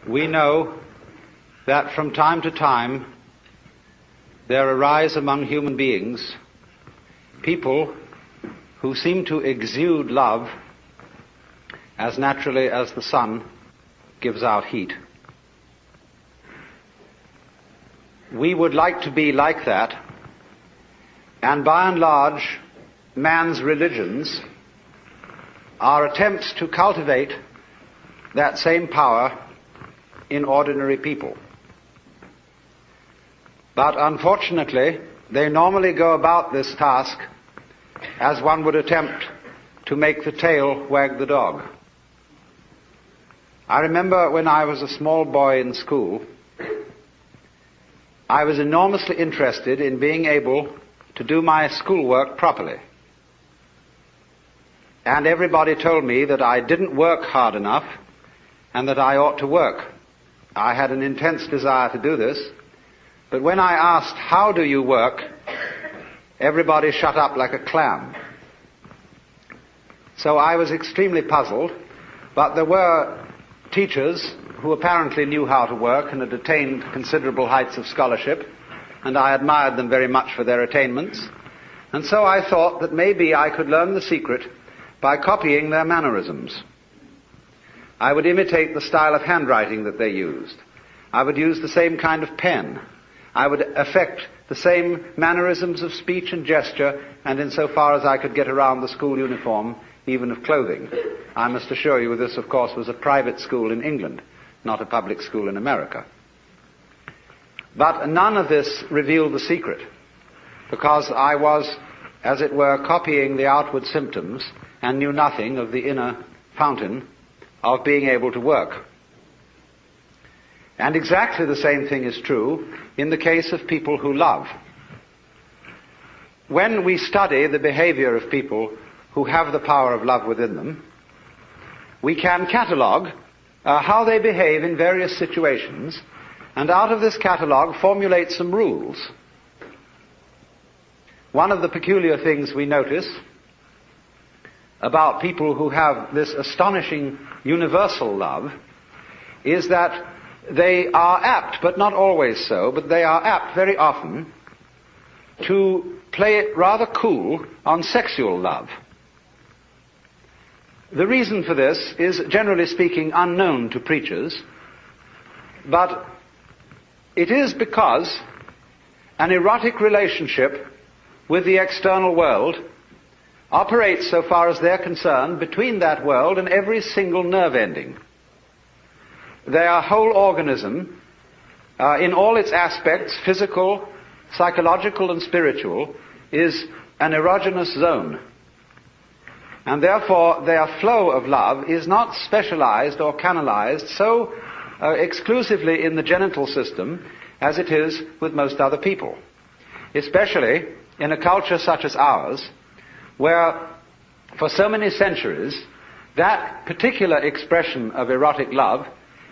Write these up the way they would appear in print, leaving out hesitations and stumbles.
we know that from time to time there arise among human beings people who seem to exude love as naturally as the sun gives out heat. We would like to be like that, and by and large, man's religions are attempts to cultivate that same power in ordinary people. But unfortunately, they normally go about this task as one would attempt to make the tail wag the dog. I remember when I was a small boy in school, I was enormously interested in being able to do my schoolwork properly. And everybody told me that I didn't work hard enough and that I ought to work. I had an intense desire to do this, but when I asked, "How do you work?" everybody shut up like a clam. So I was extremely puzzled, but there were teachers who apparently knew how to work and had attained considerable heights of scholarship, and I admired them very much for their attainments. And so I thought that maybe I could learn the secret by copying their mannerisms. I would imitate the style of handwriting that they used. I would use the same kind of pen. I would affect the same mannerisms of speech and gesture, and insofar as I could get around the school uniform, even of clothing. I must assure you this, of course, was a private school in England, not a public school in America. But none of this revealed the secret, because I was, as it were, copying the outward symptoms and knew nothing of the inner fountain of being able to work. And exactly the same thing is true in the case of people who love. When we study the behavior of people who have the power of love within them, we can catalogue how they behave in various situations, and out of this catalogue formulate some rules. One of the peculiar things we notice about people who have this astonishing universal love is that they are apt, but not always so, but they are apt very often to play it rather cool on sexual love. The reason for this is, generally speaking, unknown to preachers, but it is because an erotic relationship with the external world operates, so far as they're concerned, between that world and every single nerve ending. Their whole organism, in all its aspects, physical, psychological, and spiritual, is an erogenous zone. And therefore their flow of love is not specialized or canalized so exclusively in the genital system as it is with most other people. Especially in a culture such as ours, where for so many centuries that particular expression of erotic love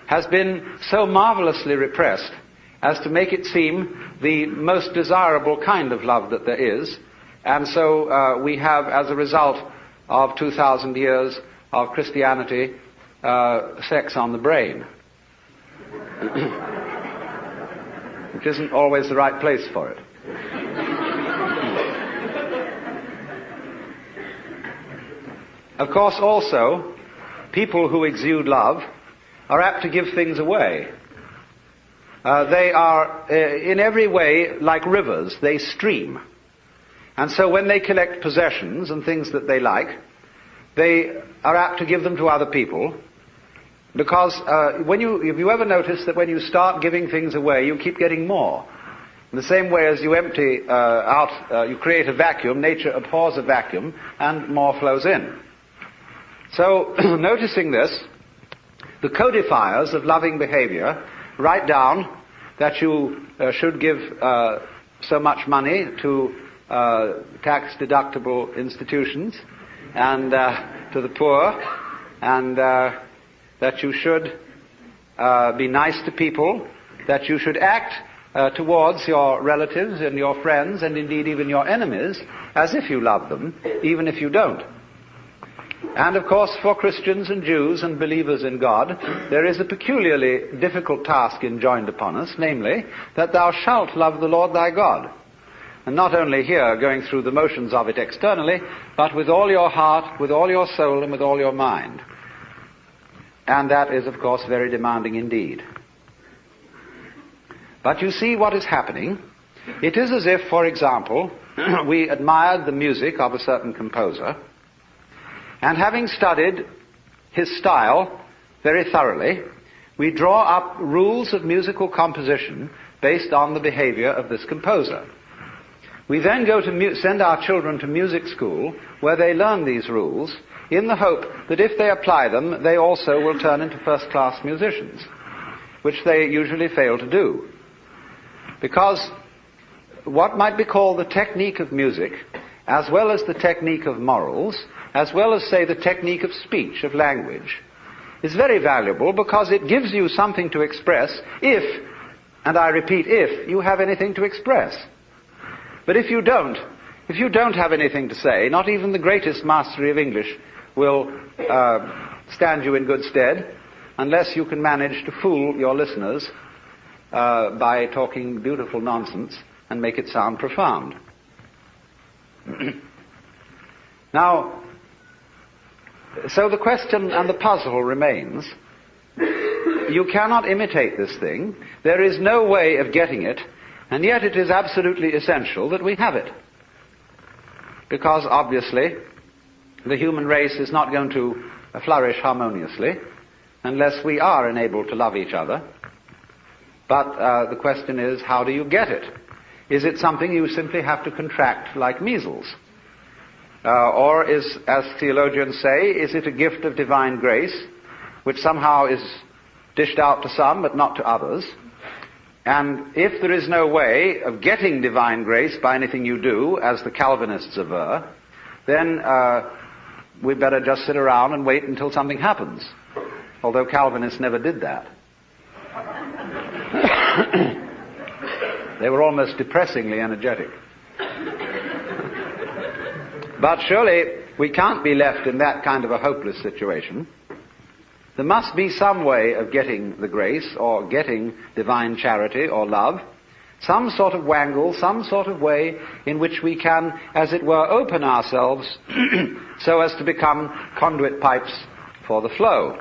has been so marvelously repressed as to make it seem the most desirable kind of love that there is. And so we have, as a result of 2,000 years of Christianity, sex on the brain, which isn't always the right place for it. Of course, also, people who exude love are apt to give things away. They are, in every way, like rivers. They stream. And so when they collect possessions and things that they like, they are apt to give them to other people, because have you ever noticed that when you start giving things away, you keep getting more? In the same way as you empty you create a vacuum, nature abhors a vacuum, and more flows in. So, noticing this, the codifiers of loving behavior write down that you should give so much money to tax-deductible institutions and to the poor, and that you should be nice to people, that you should act towards your relatives and your friends, and indeed even your enemies, as if you love them, even if you don't. And of course, for Christians and Jews and believers in God, there is a peculiarly difficult task enjoined upon us, namely, that thou shalt love the Lord thy God. And not only here, going through the motions of it externally, but with all your heart, with all your soul, and with all your mind. And that is, of course, very demanding indeed. But you see what is happening. It is as if, for example, we admired the music of a certain composer, and having studied his style very thoroughly, we draw up rules of musical composition based on the behavior of this composer. We then go to send our children to music school, where they learn these rules, in the hope that if they apply them, they also will turn into first-class musicians, which they usually fail to do. Because what might be called the technique of music, as well as the technique of morals, as well as, say, the technique of speech, of language, is very valuable because it gives you something to express if, and I repeat, if you have anything to express. But if you don't have anything to say, not even the greatest mastery of English will stand you in good stead, unless you can manage to fool your listeners by talking beautiful nonsense and make it sound profound. Now, so the question and the puzzle remains. You cannot imitate this thing. There is no way of getting it, and yet it is absolutely essential that we have it. Because obviously, the human race is not going to flourish harmoniously unless we are enabled to love each other. But the question is, how do you get it? Is it something you simply have to contract like measles? Or is, as theologians say, is it a gift of divine grace, which somehow is dished out to some but not to others? And if there is no way of getting divine grace by anything you do, as the Calvinists aver, then we better just sit around and wait until something happens. Although Calvinists never did that. They were almost depressingly energetic. But surely we can't be left in that kind of a hopeless situation. There must be some way of getting the grace, or getting divine charity or love, some sort of wangle, some sort of way in which we can, as it were, open ourselves so as to become conduit pipes for the flow.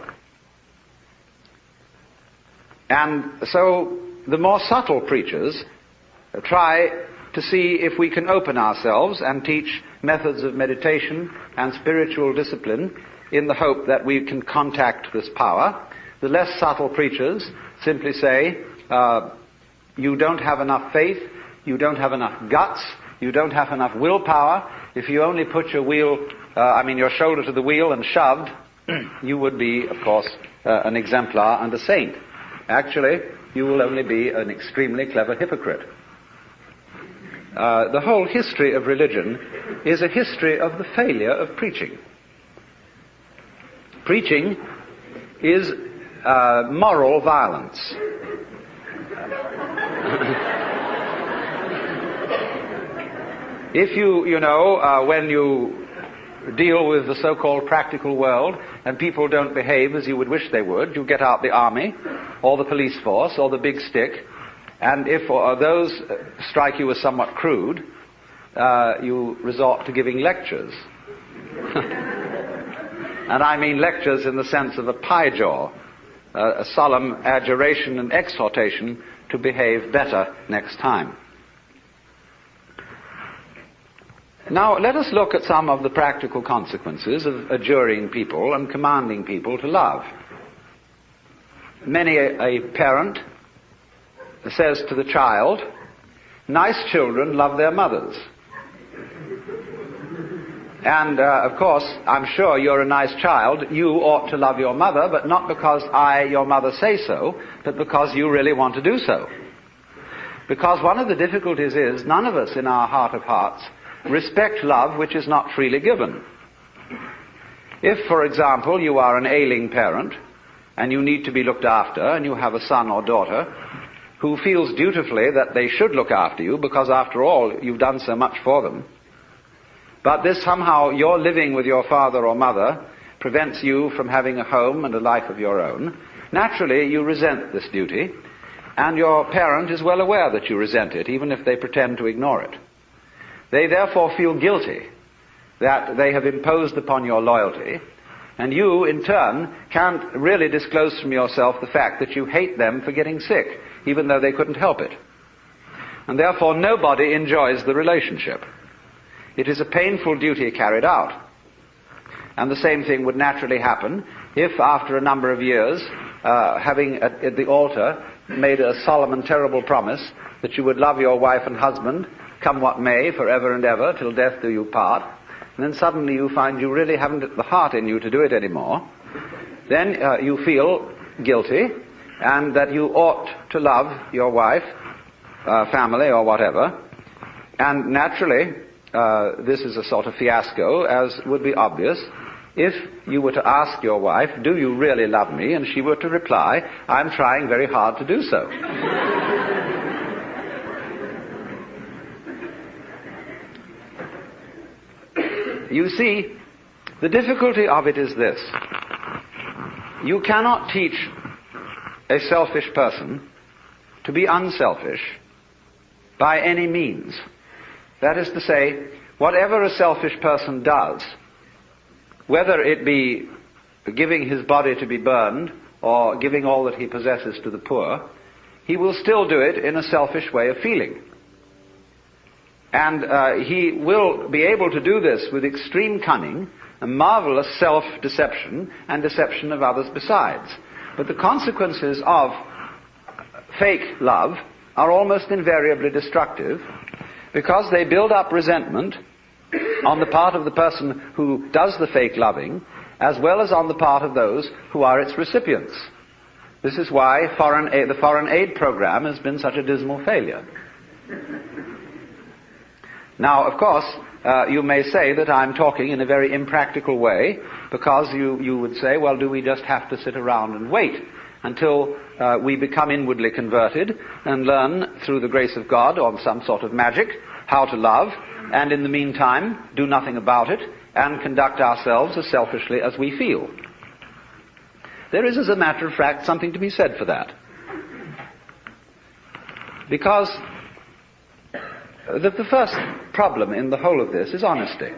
And so the more subtle preachers try to see if we can open ourselves and teach methods of meditation and spiritual discipline in the hope that we can contact this power. The less subtle preachers simply say, you don't have enough faith, you don't have enough guts, you don't have enough willpower. If you only put your shoulder to the wheel and shoved, you would be, of course, an exemplar and a saint. Actually, you will only be an extremely clever hypocrite. The whole history of religion is a history of the failure of preaching. Preaching is moral violence. If when you deal with the so-called practical world and people don't behave as you would wish they would, you get out the army or the police force or the big stick, and if those strike you as somewhat crude, you resort to giving lectures. And I mean lectures in the sense of a pie jaw, a solemn adjuration and exhortation to behave better next time. Now, let us look at some of the practical consequences of adjuring people and commanding people to love. Many a parent says to the child, nice children love their mothers. And, of course, I'm sure you're a nice child. You ought to love your mother, but not because I, your mother, say so, but because you really want to do so. Because one of the difficulties is none of us in our heart of hearts respect love which is not freely given. If, for example, you are an ailing parent and you need to be looked after, and you have a son or daughter who feels dutifully that they should look after you because, after all, you've done so much for them, but this somehow, your living with your father or mother prevents you from having a home and a life of your own, naturally you resent this duty, and your parent is well aware that you resent it, even if they pretend to ignore it. They therefore feel guilty that they have imposed upon your loyalty, and you, in turn, can't really disclose from yourself the fact that you hate them for getting sick, even though they couldn't help it. And therefore nobody enjoys the relationship. It is a painful duty carried out. And the same thing would naturally happen if, after a number of years, having at the altar made a solemn and terrible promise that you would love your wife and husband, come what may, forever and ever, till death do you part, and then suddenly you find you really haven't the heart in you to do it anymore, then you feel guilty, and that you ought to love your wife, family, or whatever. And naturally, this is a sort of fiasco, as would be obvious, if you were to ask your wife, do you really love me? And she were to reply, I'm trying very hard to do so. You see, the difficulty of it is this. You cannot teach a selfish person to be unselfish by any means. That is to say, whatever a selfish person does, whether it be giving his body to be burned or giving all that he possesses to the poor, he will still do it in a selfish way of feeling. And he will be able to do this with extreme cunning, a marvelous self-deception, and deception of others besides. But the consequences of fake love are almost invariably destructive, because they build up resentment on the part of the person who does the fake loving, as well as on the part of those who are its recipients. This is why the foreign aid program has been such a dismal failure. Now, of course, you may say that I'm talking in a very impractical way, because you would say, well, do we just have to sit around and wait until we become inwardly converted and learn through the grace of God or some sort of magic how to love, and in the meantime do nothing about it and conduct ourselves as selfishly as we feel? There is, as a matter of fact, something to be said for that. Because the first problem in the whole of this is honesty.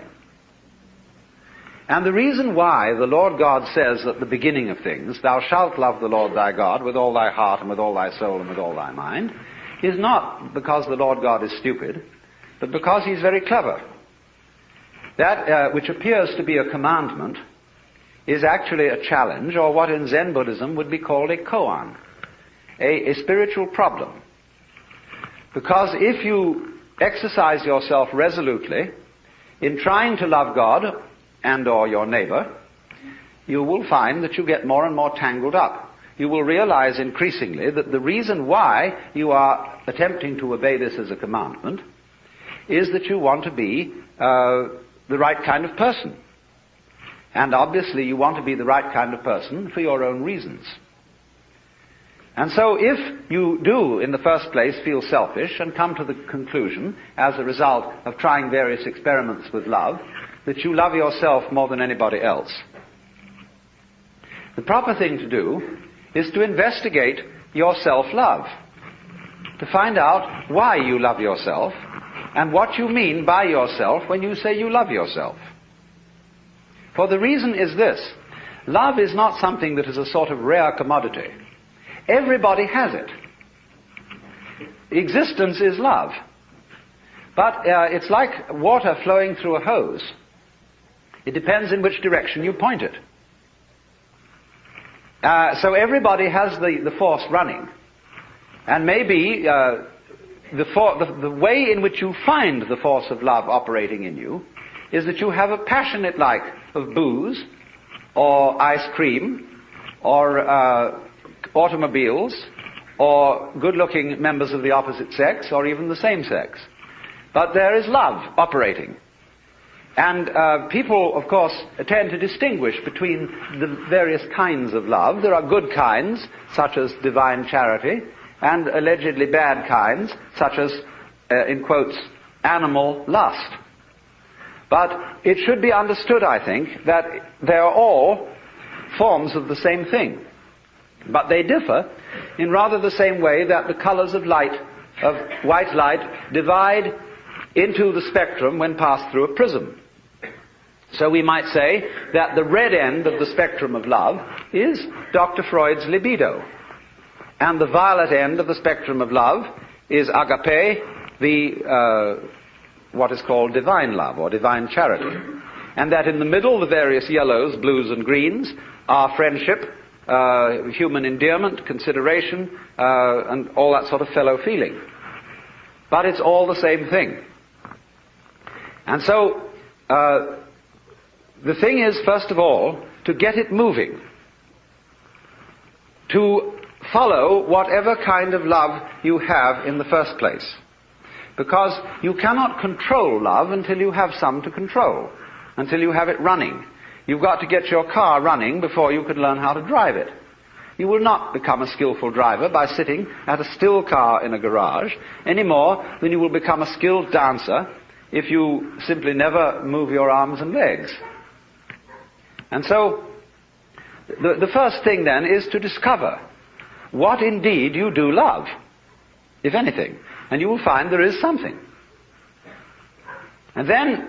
And the reason why the Lord God says at the beginning of things, thou shalt love the Lord thy God with all thy heart and with all thy soul and with all thy mind, is not because the Lord God is stupid, but because he's very clever. That which appears to be a commandment is actually a challenge, or what in Zen Buddhism would be called a koan, a spiritual problem. Because if you exercise yourself resolutely in trying to love God and or your neighbor, you will find that you get more and more tangled up. You will realize increasingly that the reason why you are attempting to obey this as a commandment is that you want to be the right kind of person. And obviously you want to be the right kind of person for your own reasons. And so if you do, in the first place, feel selfish and come to the conclusion, as a result of trying various experiments with love, that you love yourself more than anybody else, the proper thing to do is to investigate your self-love, to find out why you love yourself and what you mean by yourself when you say you love yourself. For the reason is this: love is not something that is a sort of rare commodity. Everybody has it. Existence is love. But it's like water flowing through a hose. It depends in which direction you point it. So everybody has the force running. And maybe the way in which you find the force of love operating in you is that you have a passionate like of booze, or ice cream, or automobiles, or good-looking members of the opposite sex, or even the same sex. But there is love operating. And people, of course, tend to distinguish between the various kinds of love. There are good kinds, such as divine charity, and allegedly bad kinds, such as, in quotes, animal lust. But it should be understood, I think, that they are all forms of the same thing. But they differ in rather the same way that the colors of light, of white light, divide into the spectrum when passed through a prism. So we might say that the red end of the spectrum of love is Dr. Freud's libido. And the violet end of the spectrum of love is agape, what is called divine love or divine charity. And that in the middle, the various yellows, blues and greens are friendship, human endearment, consideration, and all that sort of fellow feeling. But it's all the same thing. And so, the thing is, first of all, to get it moving, to follow whatever kind of love you have in the first place. Because you cannot control love until you have some to control, until you have it running. You've got to get your car running before you can learn how to drive it. You will not become a skillful driver by sitting at a still car in a garage any more than you will become a skilled dancer if you simply never move your arms and legs. And so, the first thing then is to discover what indeed you do love, if anything. And you will find there is something. And then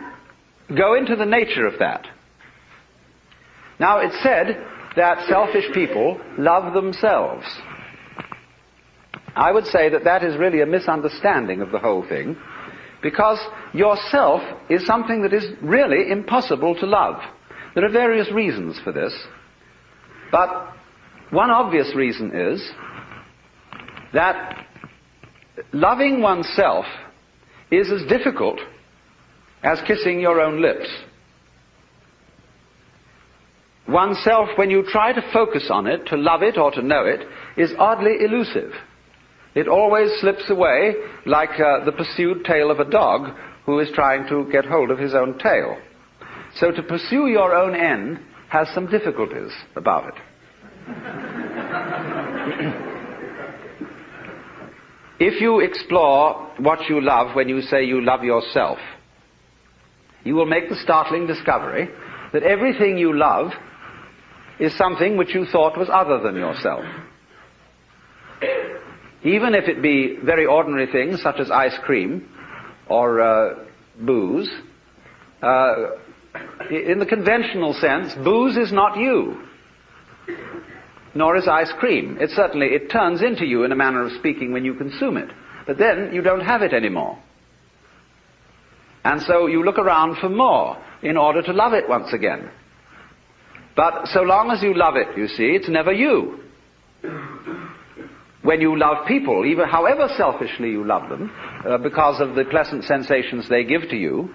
go into the nature of that. Now, it's said that selfish people love themselves. I would say that that is really a misunderstanding of the whole thing, because yourself is something that is really impossible to love. There are various reasons for this, but one obvious reason is that loving oneself is as difficult as kissing your own lips. Oneself, when you try to focus on it, to love it or to know it, is oddly elusive. It always slips away like the pursued tail of a dog who is trying to get hold of his own tail. So to pursue your own end has some difficulties about it. If you explore what you love when you say you love yourself, you will make the startling discovery that everything you love is something which you thought was other than yourself. Even if it be very ordinary things such as ice cream or booze, in the conventional sense, booze is not you, nor is ice cream. It turns into you in a manner of speaking when you consume it. But then you don't have it anymore. And so you look around for more in order to love it once again. But so long as you love it, you see, it's never you. When you love people, even however selfishly you love them, because of the pleasant sensations they give to you,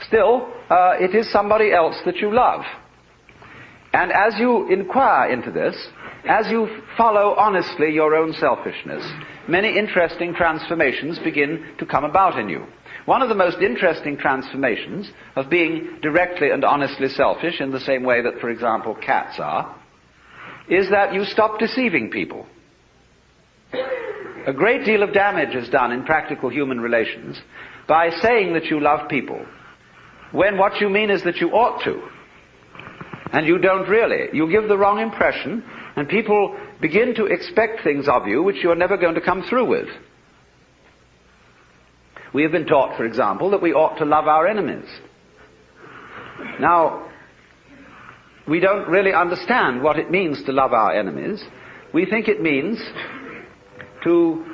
still, it is somebody else that you love. And as you inquire into this, as you follow honestly your own selfishness, many interesting transformations begin to come about in you. One of the most interesting transformations of being directly and honestly selfish, in the same way that, for example, cats are, is that you stop deceiving people. A great deal of damage is done in practical human relations by saying that you love people, when what you mean is that you ought to. And you don't really. You give the wrong impression, and people begin to expect things of you which you're never going to come through with. We have been taught, for example, that we ought to love our enemies. Now, we don't really understand what it means to love our enemies. We think it means to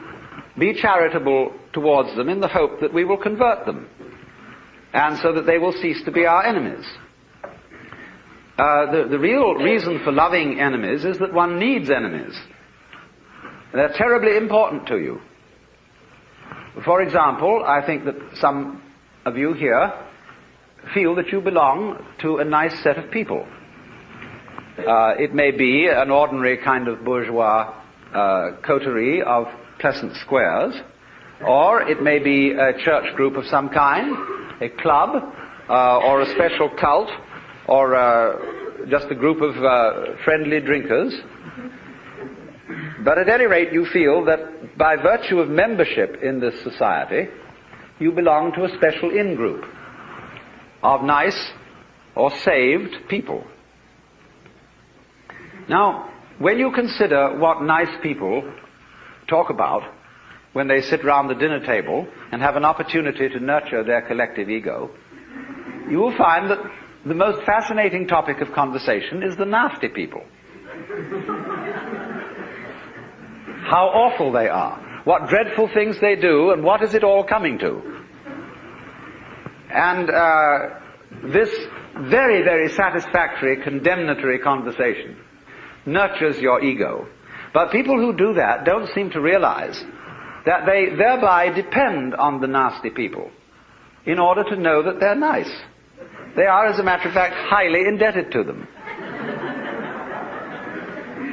be charitable towards them in the hope that we will convert them, and so that they will cease to be our enemies. The real reason for loving enemies is that one needs enemies. They're terribly important to you. For example, I think that some of you here feel that you belong to a nice set of people. It may be an ordinary kind of bourgeois coterie of pleasant squares, or it may be a church group of some kind, a club, or a special cult, or just a group of friendly drinkers. But at any rate, you feel that by virtue of membership in this society, you belong to a special in-group. of nice or saved people. Now, when you consider what nice people talk about when they sit round the dinner table and have an opportunity to nurture their collective ego, you will find that the most fascinating topic of conversation is the nasty people. How awful they are, what dreadful things they do, and what is it all coming to. And this very, very satisfactory condemnatory conversation nurtures your ego. But people who do that don't seem to realize that they thereby depend on the nasty people in order to know that they're nice. They are, as a matter of fact, highly indebted to them.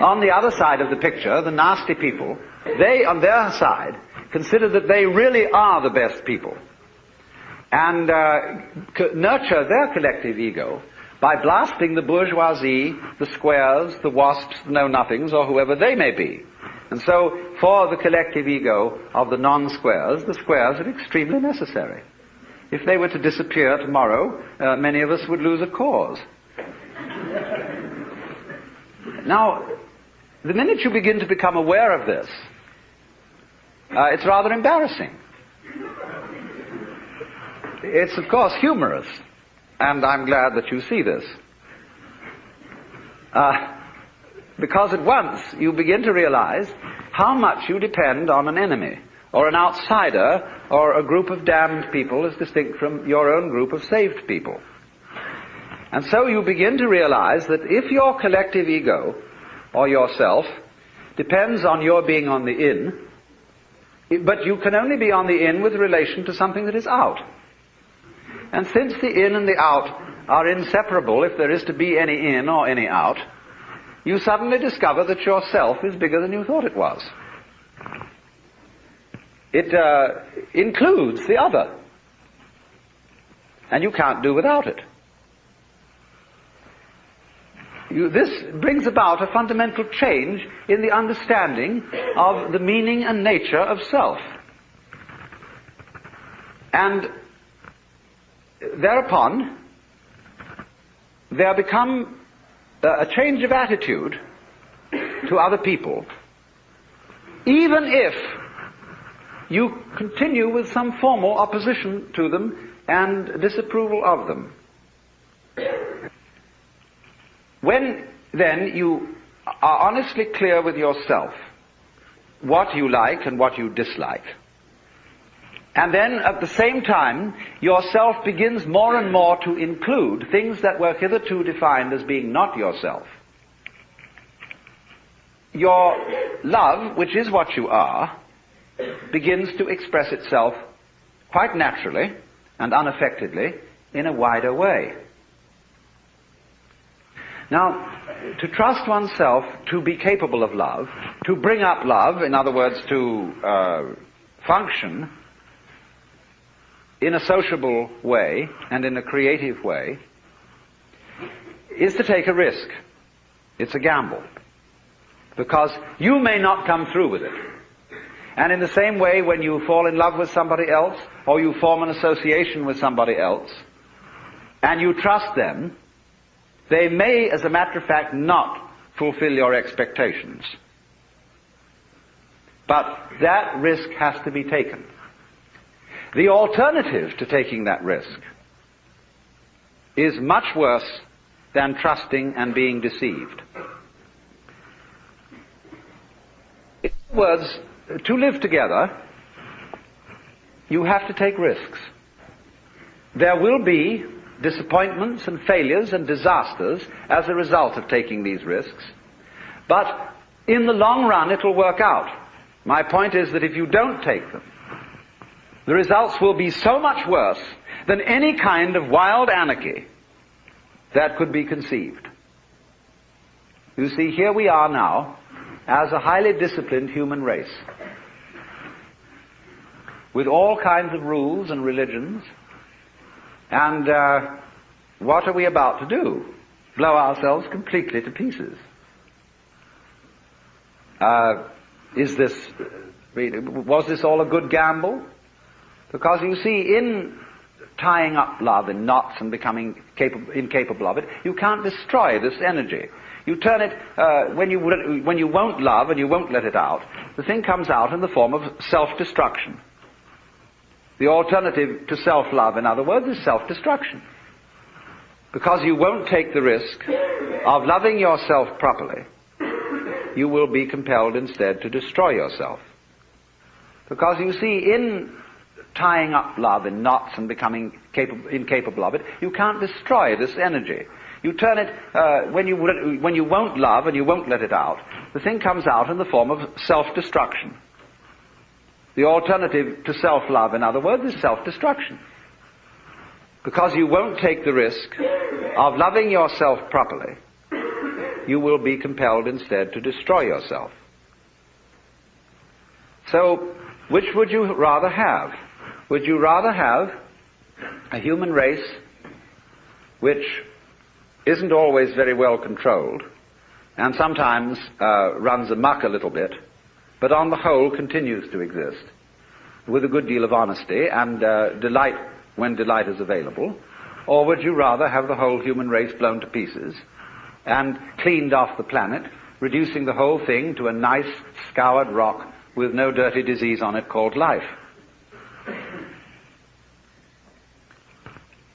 On the other side of the picture, the nasty people, they, on their side, consider that they really are the best people and nurture their collective ego by blasting the bourgeoisie, the squares, the wasps, the know-nothings, or whoever they may be. And so, for the collective ego of the non-squares, the squares are extremely necessary. If they were to disappear tomorrow, many of us would lose a cause. Now, the minute you begin to become aware of this, it's rather embarrassing. It's, of course, humorous, and I'm glad that you see this. Because at once you begin to realize how much you depend on an enemy, or an outsider, or a group of damned people as distinct from your own group of saved people. And so you begin to realize that if your collective ego, or yourself, depends on your being on the in, but you can only be on the in with relation to something that is out. And since the in and the out are inseparable, if there is to be any in or any out, you suddenly discover that yourself is bigger than you thought it was. It includes the other, and you can't do without it. This brings about a fundamental change in the understanding of the meaning and nature of self. And thereupon, there become a change of attitude to other people, even if you continue with some formal opposition to them and disapproval of them. When, then, you are honestly clear with yourself what you like and what you dislike, and then at the same time yourself begins more and more to include things that were hitherto defined as being not yourself, your love, which is what you are, begins to express itself quite naturally and unaffectedly in a wider way. Now, to trust oneself to be capable of love, to bring up love, in other words, to function in a sociable way and in a creative way, is to take a risk. It's a gamble. Because you may not come through with it. And in the same way, when you fall in love with somebody else, or you form an association with somebody else, and you trust them, they may, as a matter of fact, not fulfill your expectations. But that risk has to be taken. The alternative to taking that risk is much worse than trusting and being deceived. In other words, to live together, you have to take risks. There will be disappointments and failures and disasters as a result of taking these risks. But in the long run, it will work out. My point is that if you don't take them, the results will be so much worse than any kind of wild anarchy that could be conceived. You see, here we are now as a highly disciplined human race, with all kinds of rules and religions, and what are we about to do? Blow ourselves completely to pieces. Was this all a good gamble? Because you see, in tying up love in knots and becoming incapable of it, you can't destroy this energy. You turn it, when you won't love and you won't let it out, the thing comes out in the form of self-destruction. The alternative to self-love, in other words, is self-destruction. Because you won't take the risk of loving yourself properly, you will be compelled instead to destroy yourself. Because you see, in tying up love in knots and becoming incapable of it, you can't destroy this energy. You turn it, when you won't love and you won't let it out, the thing comes out in the form of self-destruction. The alternative to self-love, in other words, is self-destruction. Because you won't take the risk of loving yourself properly, you will be compelled instead to destroy yourself. So, which would you rather have? Would you rather have a human race which isn't always very well controlled and sometimes runs amok a little bit, but on the whole continues to exist with a good deal of honesty and delight when delight is available? Or would you rather have the whole human race blown to pieces and cleaned off the planet, reducing the whole thing to a nice scoured rock with no dirty disease on it called life?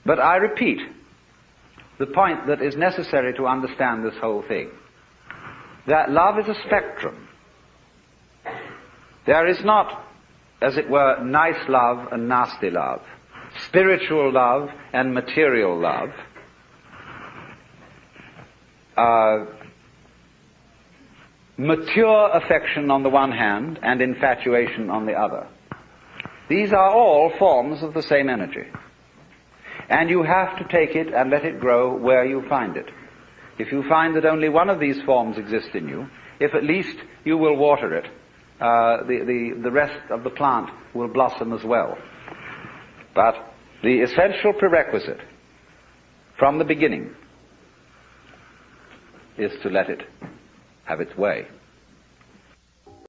But I repeat the point that is necessary to understand this whole thing, that love is a spectrum. There is not, as it were, nice love and nasty love, spiritual love and material love, mature affection on the one hand and infatuation on the other. These are all forms of the same energy. And you have to take it and let it grow where you find it. If you find that only one of these forms exists in you, if at least you will water it, the rest of the plant will blossom as well. But the essential prerequisite from the beginning is to let it have its way.